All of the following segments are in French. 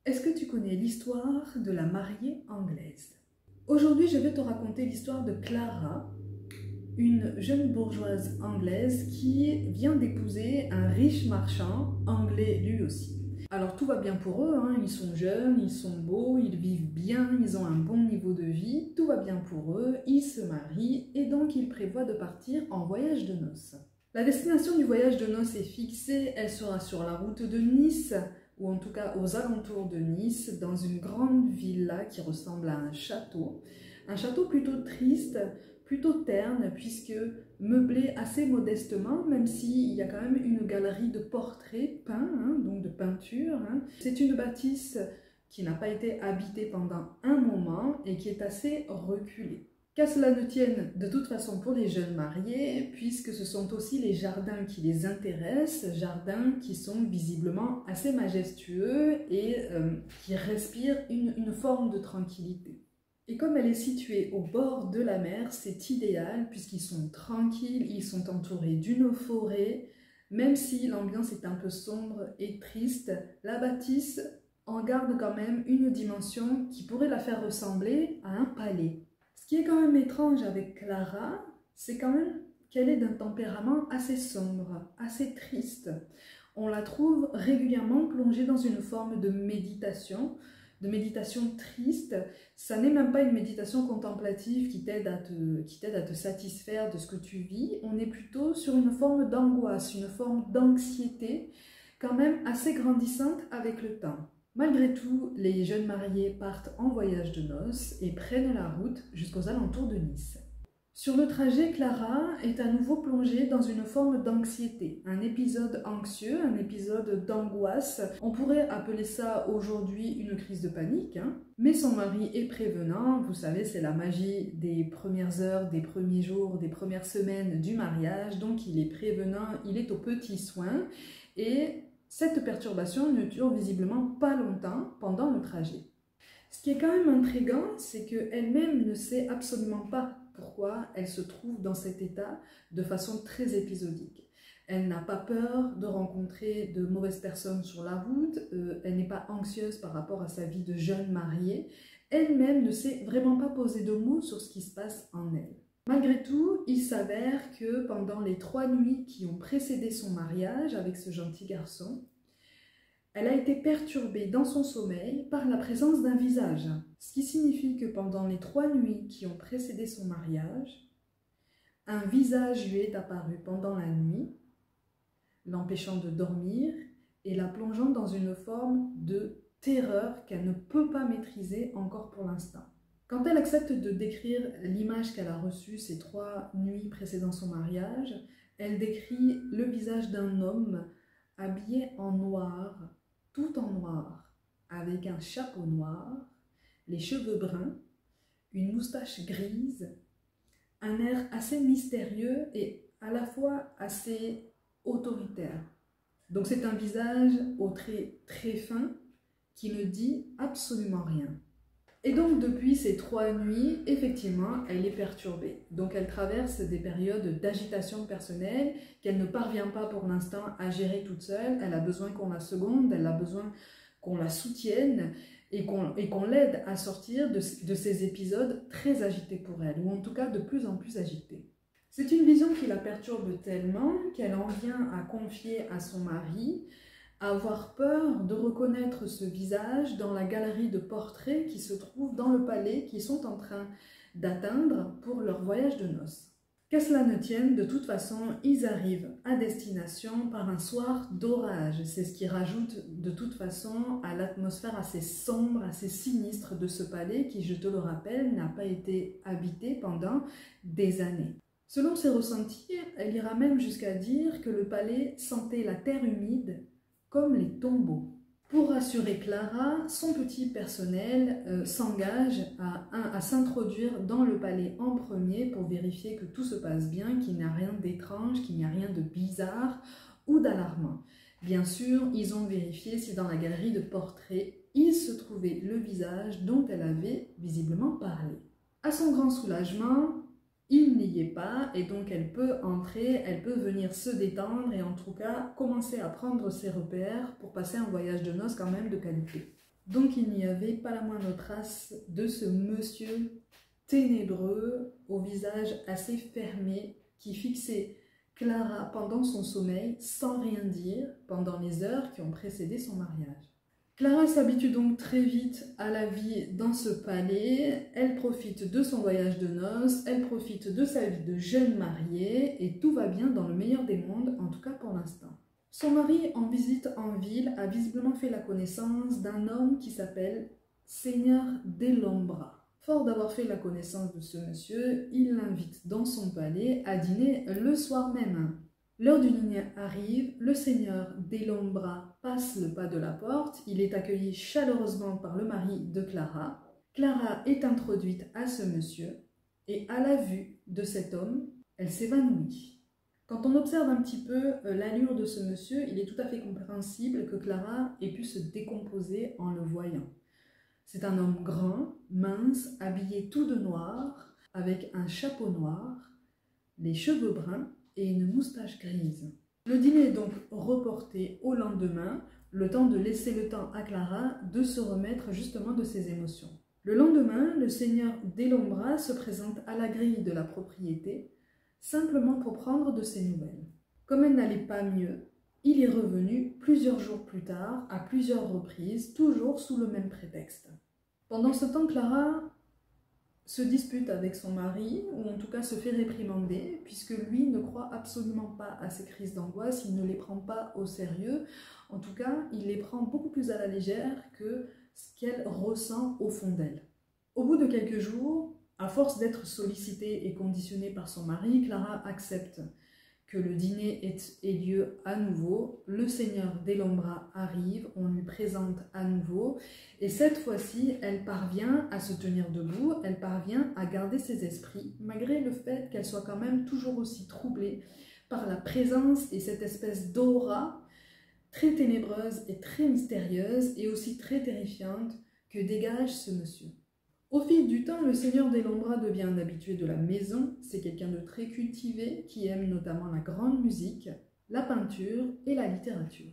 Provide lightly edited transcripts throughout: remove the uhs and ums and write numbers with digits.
Est-ce que tu connais l'histoire de la mariée anglaise? Aujourd'hui, je vais te raconter l'histoire de Clara, une jeune bourgeoise anglaise qui vient d'épouser un riche marchand anglais lui aussi. Alors tout va bien pour eux, hein. Ils sont jeunes, ils sont beaux, ils vivent bien, ils ont un bon niveau de vie, tout va bien pour eux, ils se marient et donc ils prévoient de partir en voyage de noces. La destination du voyage de noces est fixée, elle sera sur la route de Nice, ou en tout cas aux alentours de Nice, dans une grande villa qui ressemble à un château plutôt triste, plutôt terne, puisque meublé assez modestement, même s'il y a quand même une galerie de portraits peints, hein, donc de peinture. Hein. C'est une bâtisse qui n'a pas été habitée pendant un moment et qui est assez reculée. Qu'à cela ne tienne, de toute façon pour les jeunes mariés, puisque ce sont aussi les jardins qui les intéressent, jardins qui sont visiblement assez majestueux et qui respirent une forme de tranquillité. Et comme elle est située au bord de la mer, c'est idéal puisqu'ils sont tranquilles, ils sont entourés d'une forêt. Même si l'ambiance est un peu sombre et triste, la bâtisse en garde quand même une dimension qui pourrait la faire ressembler à un palais. Ce qui est quand même étrange avec Clara, c'est quand même qu'elle est d'un tempérament assez sombre, assez triste. On la trouve régulièrement plongée dans une forme de méditation triste. Ça n'est même pas une méditation contemplative qui t'aide à te satisfaire de ce que tu vis. On est plutôt sur une forme d'angoisse, une forme d'anxiété, quand même assez grandissante avec le temps. Malgré tout, les jeunes mariés partent en voyage de noces et prennent la route jusqu'aux alentours de Nice. Sur le trajet, Clara est à nouveau plongée dans une forme d'anxiété, un épisode anxieux, un épisode d'angoisse. On pourrait appeler ça aujourd'hui une crise de panique, hein. Mais son mari est prévenant, vous savez, c'est la magie des premières heures, des premiers jours, des premières semaines du mariage, donc il est prévenant, il est aux petits soins, et cette perturbation ne dure visiblement pas longtemps pendant le trajet. Ce qui est quand même intriguant, c'est qu'elle-même ne sait absolument pas pourquoi elle se trouve dans cet état de façon très épisodique. Elle n'a pas peur de rencontrer de mauvaises personnes sur la route, elle n'est pas anxieuse par rapport à sa vie de jeune mariée, elle-même ne sait vraiment pas poser de mots sur ce qui se passe en elle. Malgré tout, il s'avère que pendant les 3 nuits qui ont précédé son mariage avec ce gentil garçon, elle a été perturbée dans son sommeil par la présence d'un visage, ce qui signifie que pendant les 3 nuits qui ont précédé son mariage, un visage lui est apparu pendant la nuit, l'empêchant de dormir et la plongeant dans une forme de terreur qu'elle ne peut pas maîtriser encore pour l'instant. Quand elle accepte de décrire l'image qu'elle a reçue ces 3 nuits précédant son mariage, elle décrit le visage d'un homme habillé en noir, tout en noir, avec un chapeau noir, les cheveux bruns, une moustache grise, un air assez mystérieux et à la fois assez autoritaire. Donc c'est un visage aux traits très fins qui ne dit absolument rien. Et donc depuis ces 3 nuits, effectivement, elle est perturbée. Donc elle traverse des périodes d'agitation personnelle qu'elle ne parvient pas pour l'instant à gérer toute seule. Elle a besoin qu'on la seconde, elle a besoin qu'on la soutienne et qu'on l'aide à sortir de ces épisodes très agités pour elle, ou en tout cas de plus en plus agités. C'est une vision qui la perturbe tellement qu'elle en vient à confier à son mari, à avoir peur de reconnaître ce visage dans la galerie de portraits qui se trouve dans le palais qu'ils sont en train d'atteindre pour leur voyage de noces. Qu'à cela ne tienne, de toute façon, ils arrivent à destination par un soir d'orage. C'est ce qui rajoute de toute façon à l'atmosphère assez sombre, assez sinistre de ce palais qui, je te le rappelle, n'a pas été habité pendant des années. Selon ses ressentis, elle ira même jusqu'à dire que le palais sentait la terre humide comme les tombeaux. Pour rassurer Clara, son petit personnel s'engage à s'introduire dans le palais en premier pour vérifier que tout se passe bien, qu'il n'y a rien d'étrange, qu'il n'y a rien de bizarre ou d'alarmant. Bien sûr, ils ont vérifié si dans la galerie de portraits, il se trouvait le visage dont elle avait visiblement parlé. À son grand soulagement, il n'y est pas et donc elle peut entrer, elle peut venir se détendre et en tout cas commencer à prendre ses repères pour passer un voyage de noces quand même de qualité. Donc il n'y avait pas la moindre trace de ce monsieur ténébreux au visage assez fermé qui fixait Clara pendant son sommeil sans rien dire pendant les heures qui ont précédé son mariage. Clara s'habitue donc très vite à la vie dans ce palais, elle profite de son voyage de noces, elle profite de sa vie de jeune mariée et tout va bien dans le meilleur des mondes, en tout cas pour l'instant. Son mari, en visite en ville, a visiblement fait la connaissance d'un homme qui s'appelle Seigneur Delombra. Fort d'avoir fait la connaissance de ce monsieur, il l'invite dans son palais à dîner le soir même. L'heure du dîner arrive, le seigneur Delombra passe le pas de la porte, il est accueilli chaleureusement par le mari de Clara. Clara est introduite à ce monsieur et à la vue de cet homme, elle s'évanouit. Quand on observe un petit peu l'allure de ce monsieur, il est tout à fait compréhensible que Clara ait pu se décomposer en le voyant. C'est un homme grand, mince, habillé tout de noir, avec un chapeau noir, les cheveux bruns et une moustache grise. Le dîner est donc reporté au lendemain, le temps de laisser le temps à Clara de se remettre justement de ses émotions. Le lendemain, le seigneur Delombra se présente à la grille de la propriété, simplement pour prendre de ses nouvelles. Comme elle n'allait pas mieux, il est revenu plusieurs jours plus tard, à plusieurs reprises, toujours sous le même prétexte. Pendant ce temps, Clara se dispute avec son mari, ou en tout cas se fait réprimander, puisque lui ne croit absolument pas à ces crises d'angoisse, il ne les prend pas au sérieux, en tout cas il les prend beaucoup plus à la légère que ce qu'elle ressent au fond d'elle. Au bout de quelques jours, à force d'être sollicitée et conditionnée par son mari, Clara accepte que le dîner ait lieu à nouveau. Le seigneur Delombra arrive, on lui présente à nouveau, et cette fois-ci, elle parvient à se tenir debout, elle parvient à garder ses esprits, malgré le fait qu'elle soit quand même toujours aussi troublée par la présence et cette espèce d'aura très ténébreuse et très mystérieuse, et aussi très terrifiante, que dégage ce monsieur. Au fil du temps, le seigneur Delombra devient un habitué de la maison. C'est quelqu'un de très cultivé qui aime notamment la grande musique, la peinture et la littérature.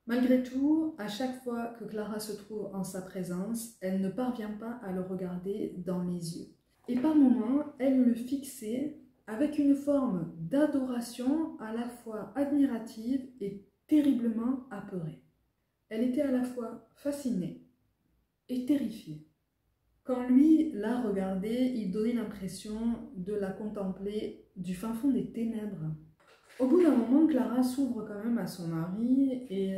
Malgré tout, à chaque fois que Clara se trouve en sa présence, elle ne parvient pas à le regarder dans les yeux. Et par moments, elle le fixait avec une forme d'adoration à la fois admirative et terriblement apeurée. Elle était à la fois fascinée et terrifiée. Quand lui la regardait, il donnait l'impression de la contempler du fin fond des ténèbres. Au bout d'un moment, Clara s'ouvre quand même à son mari et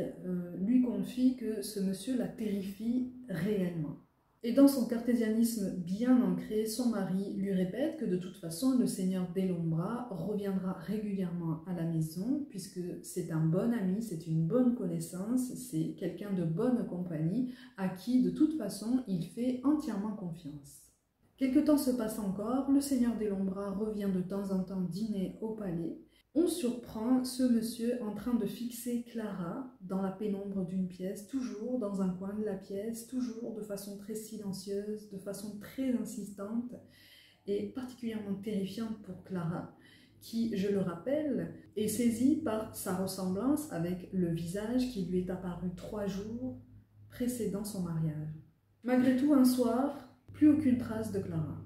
lui confie que ce monsieur la terrifie réellement. Et dans son cartésianisme bien ancré, son mari lui répète que de toute façon, le seigneur Delombra reviendra régulièrement à la maison puisque c'est un bon ami, c'est une bonne connaissance, c'est quelqu'un de bonne compagnie à qui de toute façon il fait entièrement confiance. Quelque temps se passe encore, le seigneur Delombra revient de temps en temps dîner au palais. On surprend ce monsieur en train de fixer Clara dans la pénombre d'une pièce, toujours dans un coin de la pièce, toujours de façon très silencieuse, de façon très insistante et particulièrement terrifiante pour Clara, qui, je le rappelle, est saisie par sa ressemblance avec le visage qui lui est apparu 3 jours précédant son mariage. Malgré tout, un soir, plus aucune trace de Clara.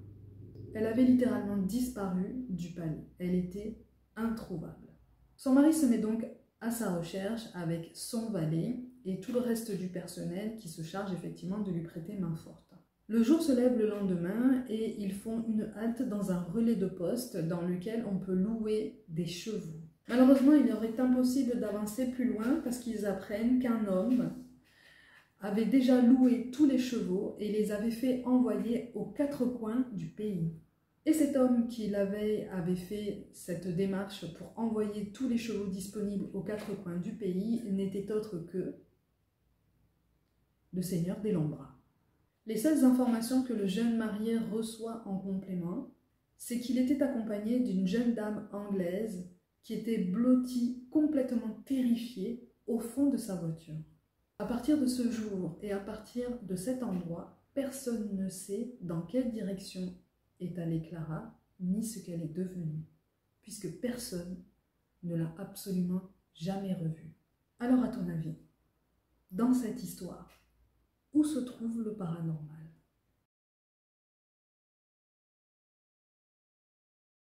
Elle avait littéralement disparu du palais. Elle était introuvable. Son mari se met donc à sa recherche avec son valet et tout le reste du personnel qui se charge effectivement de lui prêter main forte. Le jour se lève le lendemain et ils font une halte dans un relais de poste dans lequel on peut louer des chevaux. Malheureusement, il leur est impossible d'avancer plus loin parce qu'ils apprennent qu'un homme avait déjà loué tous les chevaux et les avait fait envoyer aux 4 coins du pays. Et cet homme qui la veille avait fait cette démarche pour envoyer tous les chevaux disponibles aux 4 coins du pays n'était autre que le seigneur Delombra. Les seules informations que le jeune marié reçoit en complément, c'est qu'il était accompagné d'une jeune dame anglaise qui était blottie, complètement terrifiée, au fond de sa voiture. À partir de ce jour et à partir de cet endroit, personne ne sait dans quelle direction est allée Clara, ni ce qu'elle est devenue, puisque personne ne l'a absolument jamais revue. Alors à ton avis, dans cette histoire, où se trouve le paranormal.